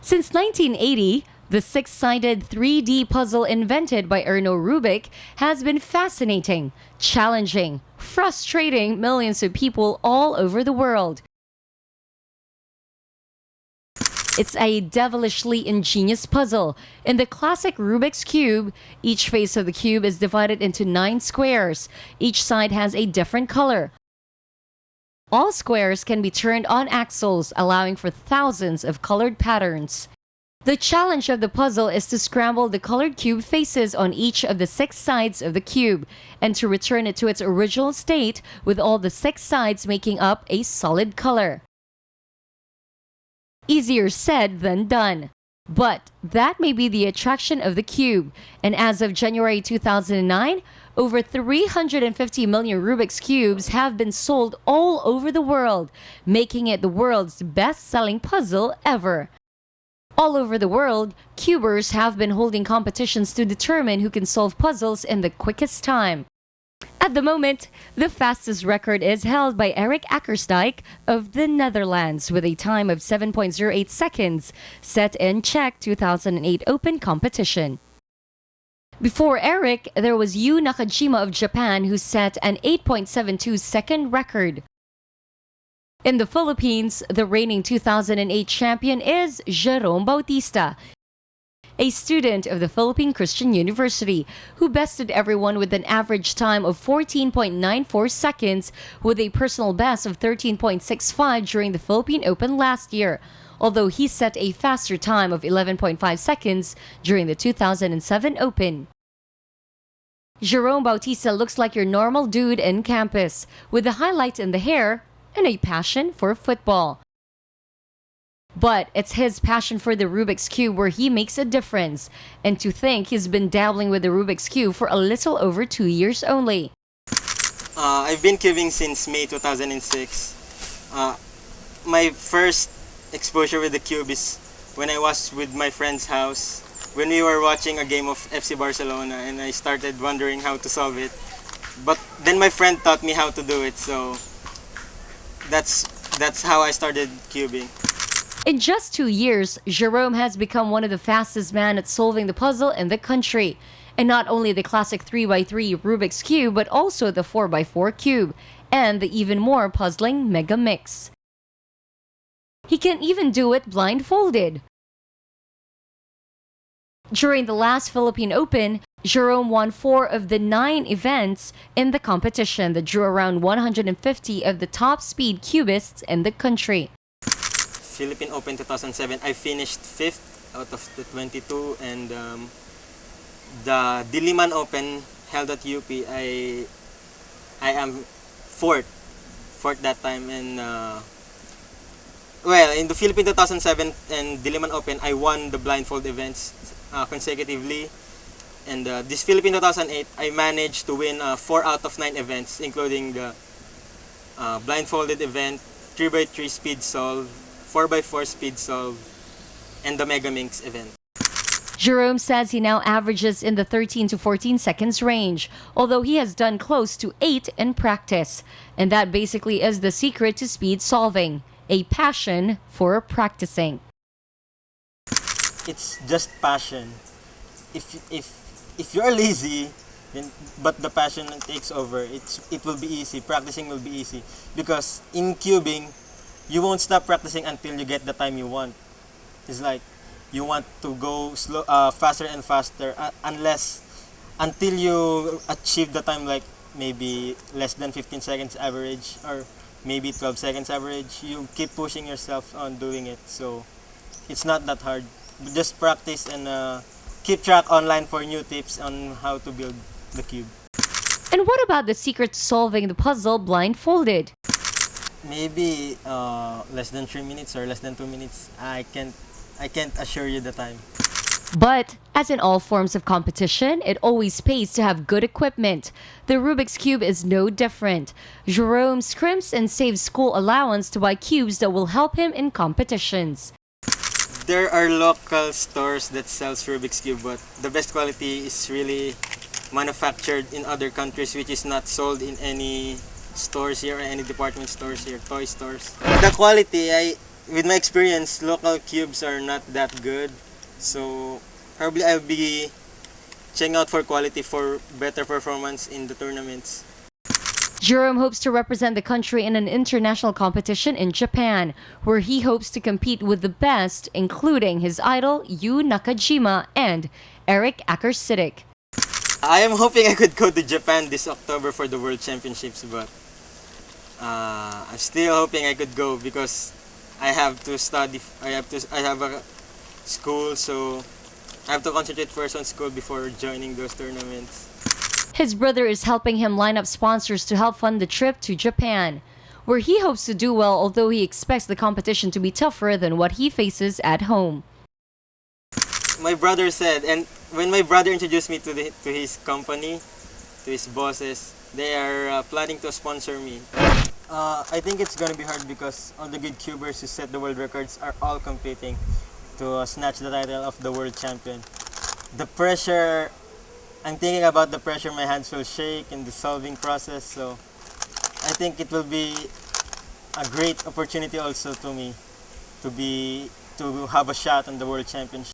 Since 1980, the six-sided 3D puzzle invented by Erno Rubik has been fascinating, challenging, frustrating millions of people all over the world. It's a devilishly ingenious puzzle. In the classic Rubik's Cube, each face of the cube is divided into 9 squares. Each side has a different color. All squares can be turned on axles, allowing for thousands of colored patterns. The challenge of the puzzle is to scramble the colored cube faces on each of the 6 sides of the cube and to return it to its original state with all the 6 sides making up a solid color. Easier said than done. But that may be the attraction of the cube, and as of January 2009, over 350 million Rubik's Cubes have been sold all over the world, making it the world's best-selling puzzle ever. All over the world, cubers have been holding competitions to determine who can solve puzzles in the quickest time. At the moment, the fastest record is held by Erik Akkersdijk of the Netherlands with a time of 7.08 seconds, set in Czech 2008 Open competition. Before Erik, there was Yu Nakajima of Japan who set an 8.72-second record. In the Philippines, the reigning 2008 champion is Jerome Bautista, a student of the Philippine Christian University, who bested everyone with an average time of 14.94 seconds with a personal best of 13.65 during the Philippine Open last year, although he set a faster time of 11.5 seconds during the 2007 Open. Jerome Bautista looks like your normal dude in campus, with a highlight in the hair and a passion for football. But it's his passion for the Rubik's Cube where he makes a difference, and to think he's been dabbling with the Rubik's Cube for a little over 2 years only. I've been cubing since May 2006. My first exposure with the cube is when I was with my friend's house, when we were watching a game of FC Barcelona, and I started wondering how to solve it. But then my friend taught me how to do it, so that's how I started cubing. In just 2 years, Jerome has become one of the fastest men at solving the puzzle in the country. And not only the classic 3x3 Rubik's Cube, but also the 4x4 cube, and the even more puzzling Mega Mix. He can even do it blindfolded. During the last Philippine Open, Jerome won 4 of the 9 events in the competition that drew around 150 of the top speed cubists in the country. Philippine Open 2007, I finished 5th out of the 22, and the Diliman Open held at UP, I am 4th that time, and well, in the Philippine 2007 and Diliman Open, I won the blindfold events consecutively, and this Philippine 2008, I managed to win 4 out of 9 events, including the blindfolded event, 3x3 speed solve, 4x4 speed solve, and the Mega Mix event. Jerome says he now averages in the 13 to 14 seconds range, although he has done close to 8 in practice. And that basically is the secret to speed solving, a passion for practicing. It's just passion. If you're lazy, then, but the passion takes over, it will be easy. Practicing will be easy, because in cubing, you won't stop practicing until you get the time you want. It's like you want to go slow, faster and faster, until you achieve the time, like maybe less than 15 seconds average or maybe 12 seconds average. You keep pushing yourself on doing it, so it's not that hard. Just practice and keep track online for new tips on how to build the cube. And what about the secret to solving the puzzle blindfolded? Maybe less than 3 minutes or less than 2 minutes. I can't assure you the time. But, as in all forms of competition, it always pays to have good equipment. The Rubik's Cube is no different. Jerome scrimps and saves school allowance to buy cubes that will help him in competitions. There are local stores that sells Rubik's Cube, but the best quality is really manufactured in other countries, which is not sold in any stores here or any department stores here, toy stores. The quality, with my experience, local cubes are not that good. So probably I'll be checking out for quality for better performance in the tournaments. Jerome hopes to represent the country in an international competition in Japan, where he hopes to compete with the best, including his idol Yu Nakajima and Eric Akersidik. I am hoping I could go to Japan this October for the World Championships, but I'm still hoping I could go because I have to study. I have a school, so I have to concentrate first on school before joining those tournaments. His brother is helping him line up sponsors to help fund the trip to Japan, where he hopes to do well, although he expects the competition to be tougher than what he faces at home. My brother said, and when my brother introduced me to his company, to his bosses, they are planning to sponsor me. I think it's gonna be hard because all the good cubers who set the world records are all competing to snatch the title of the world champion. The pressure, I'm thinking about the pressure, my hands will shake in the solving process, so I think it will be a great opportunity also to me to have a shot on the world championship.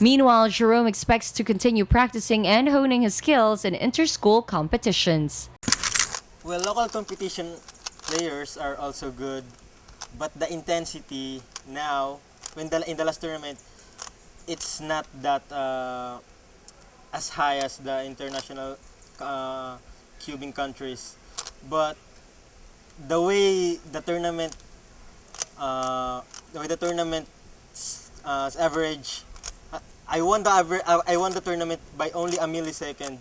Meanwhile, Jerome expects to continue practicing and honing his skills in inter-school competitions. Well, local competition players are also good, but the intensity now, in the last tournament, it's not that as high as the international cubing countries. But the way the tournament, average, I won the tournament by only a millisecond.